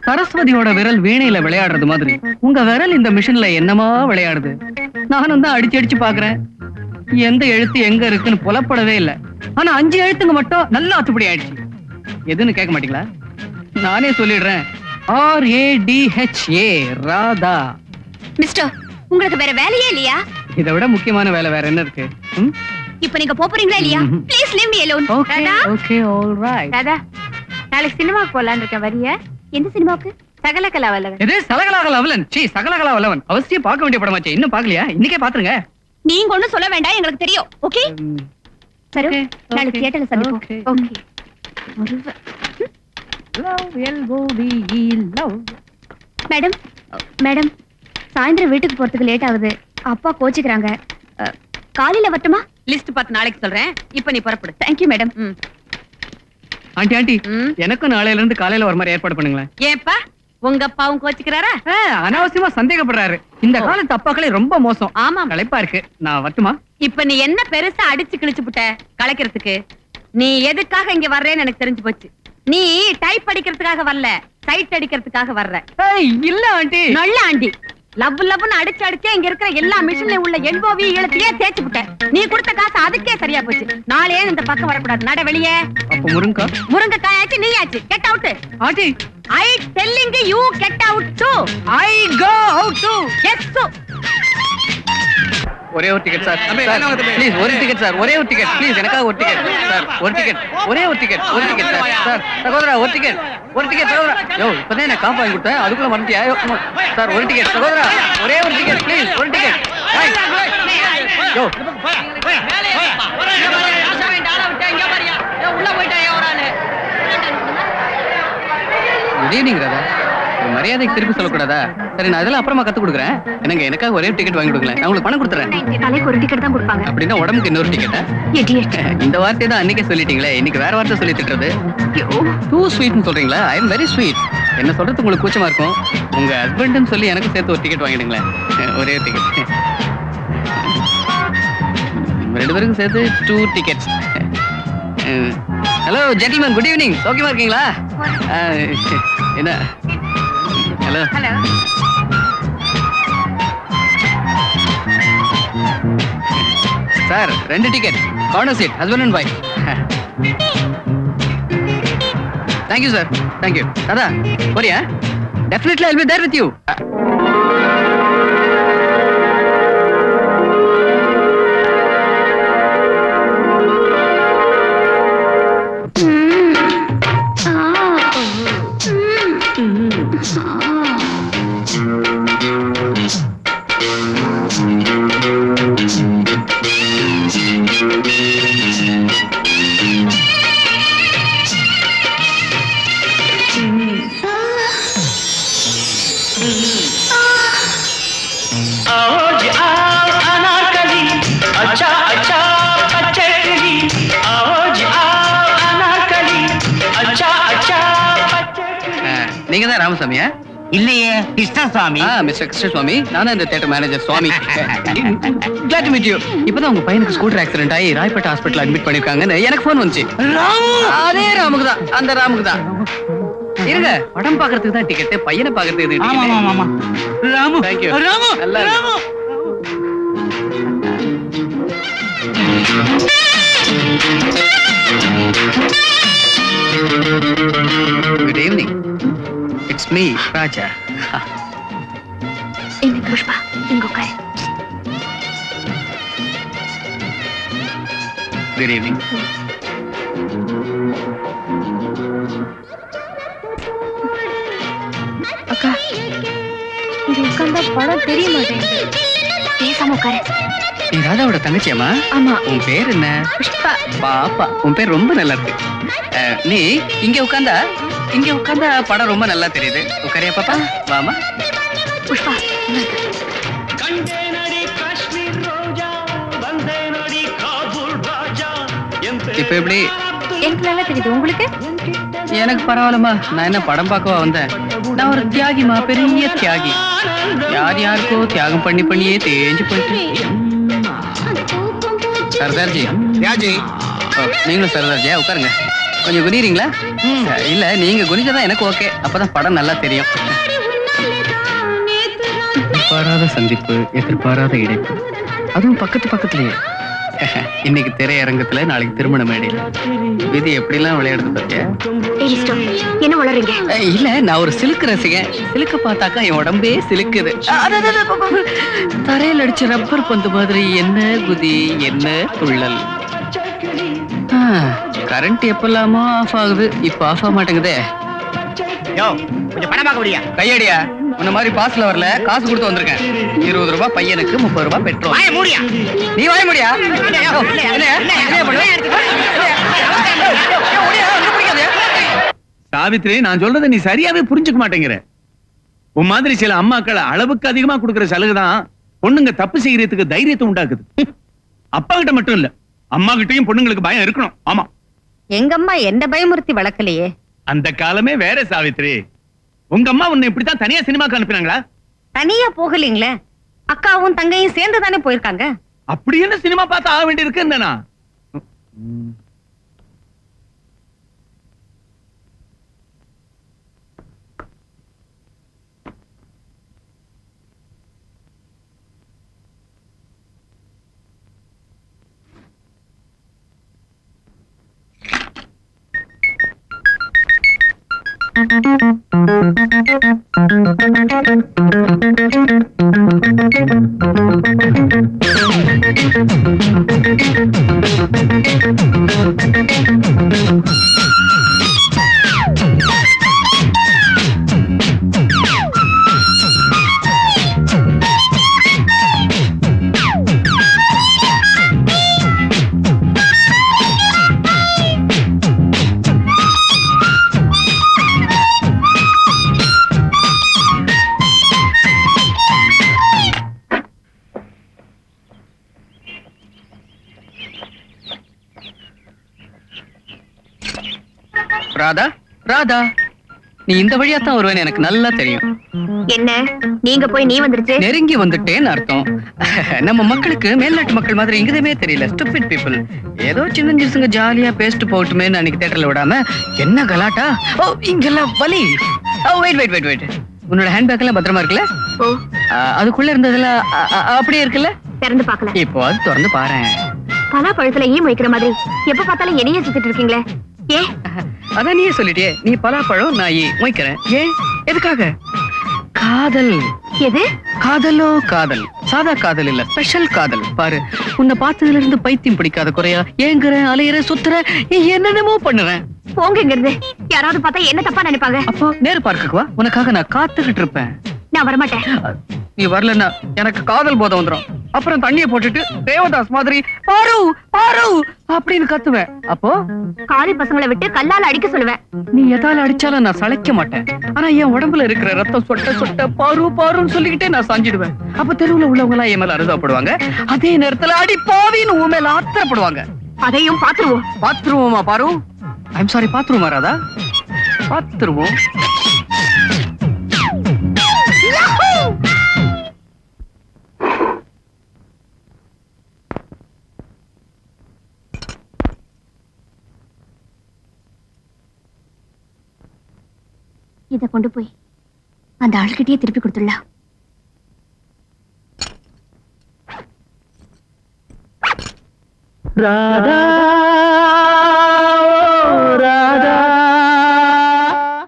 சரஸ்வதியோட விரல் வீணையில விளையாடுறது மாதிரி உங்க விரல் இந்த மிஷின்ல என்னமா விளையாடுது. நானும் தான் அடிச்சு அடிச்சு பாக்குறேன். எந்த எழுத்து எங்க இருக்குன்னு புலப்படவே இல்லை. ஆனா 5 எழுத்துங்க மட்டும் நல்லா அத்துப்படி ஆயிடுச்சு. எதுன்னு கேட்க மாட்டீங்களா? நானே சொல்லிடுறேன். RADHA, ராதா. மிஸ்டர், உங்களுக்கு வேற வேலையே இல்லையா? இதை விட முக்கியமான வேலை வேற என்ன இருக்கு? இப்ப நீங்க போறீங்களா இல்லையா? Please leave me alone. Okay all right. Radha, நாளைக்கு சினிமாக்கு போலாம்னு இருக்கேன், வரியா? எந்த சினிமாவுக்கு? சகலகலா வல்லவன். எது சகலகலா வல்லவன்? சகலகலா வல்லவன் அவசியம் பார்க்க வேண்டிய படமாச்சே. இன்னும் பார்க்கலையா? இன்னைக்கே பாத்துருங்க. நீங்க ஒண்ணும் சொல்ல வேண்டாம், எங்களுக்கு தெரியும். ஓகே சரி, நாளைக்கு தியேட்டர்ல சந்திப்போம். ஓகே. மேடம் மேடம், சாயந்தரம் வீட்டுக்கு போறதுக்கு லேட் ஆகுது. அப்பா கோச்சிக்கிறாங்க. காலையில வரட்டுமா? லிஸ்ட் பார்த்து நாளைக்கு சொல்றேன். இப்ப நீ புறப்படு. Thank you madam. ஆண்டி எனக்கும் நாளையில இருந்து காலையில வர மாதிரி ஏற்பாடு பண்ணுங்களேன். ஏப்பா உங்க அப்பாவும் கோச்சிக்கிறாரா? அனாவசியமா சந்தேகப்படுறாரு. இந்த காலத்து அப்பாக்களே ரொம்ப மோசம். ஆமா, களைப்பா இருக்கு. நான் வரட்டுமா? இப்ப நீ என்ன பெருசா அடிச்சு கிழிச்சு புட்ட கலைக்கிறதுக்கு? நீ எதுக்காக இங்க வர்றேன்னு எனக்கு தெரிஞ்சு போச்சு. நீ டைப் அடிக்கிறதுக்காக வரல, சைட் அடிக்கிறதுக்காக வர்ற. இல்ல ஆண்டி. நல்ல ஆண்டி. லவ் லவ்னு அடிச்சு அடிச்சே இங்க இருக்கிற எல்லா மிஷின்ல உள்ள எல்ஓவி எழுத்தையே தேய்ச்சு விட்ட. நீ கொடுத்த காசு அதுக்கே சரியா போச்சு. நாளே இந்த பக்கம் வரக்கூடாது. நட வெளியே. அப்ப முருங்கக்காய் ஆச்சு, நீ ஆச்சு. Get out. Aunty, I telling you get out do. I go out do. Yes do. ஒரே ஒரு டிக்கெட் சார். ப்ளீஸ் ஒரு டிக்கெட் சார். ஒரே ஒரு டிக்கெட் ப்ளீஸ். எனக்காக ஒரு டிக்கெட் சார். ஒரு டிக்கெட். ஒரே ஒரு டிக்கெட். ஒரு டிக்கெட் சார். சார் சகோதரா ஒரு டிக்கெட். ஒரு டிக்கெட் சகோதரா. யோ இப்பதான் என்ன காம்பா வாங்கி கொடுத்தேன், அதுக்குள்ள மறந்துட்டியா? சார் ஒரு டிக்கெட் சகோதரா. ஒரே ஒரு டிக்கெட் ப்ளீஸ். ஒரு டிக்கெட். யோ உள்ள போயிட்டாயா ஒரு ஆளு? Good evening Radha. மரியாதைக்கு திருப்பி சொல்லக்கூடாதா? சரி, நான் இதெல்லாம் அப்புறமா கத்து கொடுக்குறேன். எனக்காக ஒரே டிக்கெட் வாங்கி கொடுங்களேன். நான் உங்களுக்கு பணம் கொடுத்துறேன். தலைக்கு ஒரு டிக்கெட் தான் கொடுப்பாங்க. அப்படின்னா உடம்புக்கு இன்னொரு டிக்கெட்டா? இந்த வார்த்தை தான் அன்னைக்கே சொல்லிட்டீங்களே, இன்னைக்கு வேற வார்த்தை சொல்லி திட்டுறது. டூ ஸ்வீட்னு சொல்றீங்களா? I am very sweet. என்ன சொல்றது உங்களுக்கு கூச்சமா இருக்கும். உங்க ஹஸ்பண்ட்னு சொல்லி எனக்கு சேர்த்து ஒரு டிக்கெட் வாங்கிடுங்களேன். ஒரே டிக்கெட். 2 பேருக்கும் சேர்த்து 2 tickets. Hello gentleman, good evening. சௌக்கியமா இருக்கீங்களா? என்ன? Hello. Sir 2 ticket, corner seat, husband and wife. Thank you sir. Thank you. தாதா போறியா? Definitely I'll be there with you. நீங்க தான் ராமசாமியா? இல்லையே, கிருஷ்ணசுவாமி. மிஸ்டர் கிருஷ்ணசுவாமி, நானும் இந்த theatre manager Swami. Glad to meet you. இப்பதான் உங்க பையனுக்கு ஸ்கூட்டர் ஆக்சிடென்ட் ஆகி ராய்பேட்டை ஹாஸ்பிட்டல் அட்மிட் பண்ணிருக்காங்கன்னு எனக்கு போன் வந்துச்சு. அதே ராமுக்கு தான், அந்த ராமுக்கு தான். இருங்க, படம் பாக்குறதுக்கு தான் டிக்கெட், பையனை பாக்குறதுக்கு ticket. Ramu, Thank you. Ramu, நல்லா Ramu. Good evening. It's me, Raja. என்ன புஷ்பா, இங்க உட்காரு. Good evening. அக்கா, இங்க உட்கார்ந்தா படம் தெரிய மாட்டேங்குது. பேசாம உட்காரு. நீ ராதாவோட தங்கச்சியாமா? ஆமா. உன் பேர் என்ன? புஷ்பா. பாப்பா, உன் பேர் ரொம்ப நல்லா இருக்கு. நீ இங்க உட்கார்ந்தா படம் ரொம்ப நல்லா தெரியுது. உட்காரியா பாப்பா? வாமா. புஷ்பா. இப்ப எப்படி? எனக்கு நல்லா தெரியுது. உங்களுக்கு? எனக்கு பரவாயில்லமா. நான் என்ன படம் பார்க்கவா வந்தேன்? நான் ஒரு தியாகிமா, பெரிய தியாகி. யார் யாருக்கோ தியாகம் பண்ணியே தேஞ்சு போயிட்டு. சர்தார்ஜி. ராஜி, நீங்களும் சர்தார்ஜியா? உட்காருங்க. கொஞ்சம் குனிறீங்களா? இல்ல நீங்க குனிஞ்சதான் எனக்கு ஓகே. அப்பதான் படம் நல்லா தெரியும். எதிர்பாராத சந்திப்பு, எதிர்பாராத இணைப்பு, அதுவும் பக்கத்துலயே. இன்னைக்கு திரையரங்கத்துல, நாளைக்கு திருமண மேடையில. விதி எப்படிலாம் விளையாடுது பாத்தியா? என்ன வளரீங்க? இல்ல, நான் ஒரு சிலுக்கு ரசிகன். சிலுக்க பார்த்தாக்கா என் உடம்பே சிலுக்குது. தரையில் அடிச்ச ரப்பர் பந்து மாதிரி என்ன குதி, என்ன துள்ளல். கரண்ட் எப்பலாமோ ஆஃப் ஆகுது, இப்ப ஆஃப் ஆக மாட்டேங்குதே. கொஞ்சம் பணம் பார்க்க முடியா? கையடியா, உன்ன மாதிரி பாஸ்ல வரல, காசு கொடுத்து வந்திருக்கேன். 20 ரூபாய் பையனுக்கு, 30 ரூபாய் பெட்ரோல். வாய மூடியா? நீ வாய முடியா? சாவித்ரி, நான் சொல்றதை நீ சரியாவே புரிஞ்சுக்க மாட்டேங்கிற. உன் மாதிரி சில அம்மாக்கள் அளவுக்கு அதிகமா கொடுக்கிற சலுகைதான் பொண்ணுங்க தப்பு செய்யறதுக்கு தைரியத்தை உண்டாக்குது. அப்பா கிட்ட மட்டும் இல்ல, அம்மா கிட்டயும் பொண்ணுங்களுக்கு பயம் இருக்கணும். ஆமா, எங்க அம்மா என்ன பயமுறுத்தி வளர்க்கலையே. அந்த காலமே வேற சாவித்ரி. உங்க அம்மா உன்னை இப்படித்தான் தனியா சினிமாக்கு அனுப்பினாங்களா? தனியா போகலீங்களே, அக்காவும் தங்கையும் சேர்ந்து தானே போயிருக்காங்க. அப்படி என்ன சினிமா பார்த்து ஆக வேண்டி இருக்குன்னா? ராதா, ராதா, நீ இந்த வழியா தான் வருவேன்னு எனக்கு நல்லா தெரியும். என்ன நீங்க போய் நீ வந்துருச்சு? நெருங்கி வந்துட்டேன்னு அர்த்தம். நம்ம மக்களுக்கு மேல்நாட்டு மக்கள் மாதிரி இங்கதமே தெரியல. Stupid people. ஏதோ சின்ன சிறுசுங்க ஜாலியா பேசிட்டு போகட்டுமே அன்னைக்கு தியேட்டர்ல விடாம என்ன கலாட்டா. ஓ, இங்கெல்லாம் வலி. ஓ, வெயிட். உன்னோட ஹேண்ட்பேக் எல்லாம் பத்திரமா இருக்குல்ல? ஓ, அதுக்குள்ள இருந்ததெல்லாம் அப்படியே இருக்குல்ல? திறந்து பார்க்கல. இப்போ அது திறந்து பாறேன். பலாப்பழத்துல ஈ வைக்கிற மாதிரி எப்ப பார்த்தாலும் என்னையே சுத்திட்டு இருக்கீங்களே. ஏ, அதான் நீயே சொல்லிட்டியே, நீ பலாப்பழம், நான் மொய்க்கிறேன். ஏன், எதுக்காக? காதல். எது? காதலோ காதல், சாதா காதல் இல்ல, ஸ்பெஷல் காதல். பாரு, உன்னை பார்த்ததுல இருந்து பைத்தியம் பிடிக்காத குறையா ஏங்குற, அலையிற, சுத்துற, என்னென்னமோ பண்ணுறேன். போங்க இங்க இருந்து. யாராவது பார்த்தா என்ன தப்பா நினைப்பாங்க. அப்போ நேரு பார்க்குக்கு வா, உனக்காக நான் காத்துக்கிட்டு இருப்பேன். நான் வரமாட்டேன். நீ வரலன்னா எனக்கு காதல் போதை வந்துடும். அப்புறம் தண்ணிய போட்டுட்டு தேவதாஸ் மாதிரி பாரு பாரு அப்படின்னு கத்துவேன். அப்போ காரி பசங்களை விட்டு கல்லால அடிக்க சொல்லுவேன். நீ எதால அடிச்சாலும் நான் சளைக்க மாட்டேன். ஆனா என் உடம்புல இருக்கிற ரத்தம் சொட்ட சொட்ட பாரு பாருன்னு சொல்லிக்கிட்டே நான் சாஞ்சிடுவேன். அப்ப தெருவுல உள்ளவங்க எல்லாம் என் மேல அருதாப்படுவாங்க. அதே நேரத்துல அடி பாவின்னு உன் மேல ஆத்திரப்படுவாங்க. அதையும் பாத்துருவோம். பாத்துருவோமா பாரு? ஐம் சாரி, பாத்துருவோமா ராதா? பாத்துருவோம். இத கொண்டு போய் அந்த ஆள்கிட்டயே திருப்பி கொடுத்துடலாம். ராதா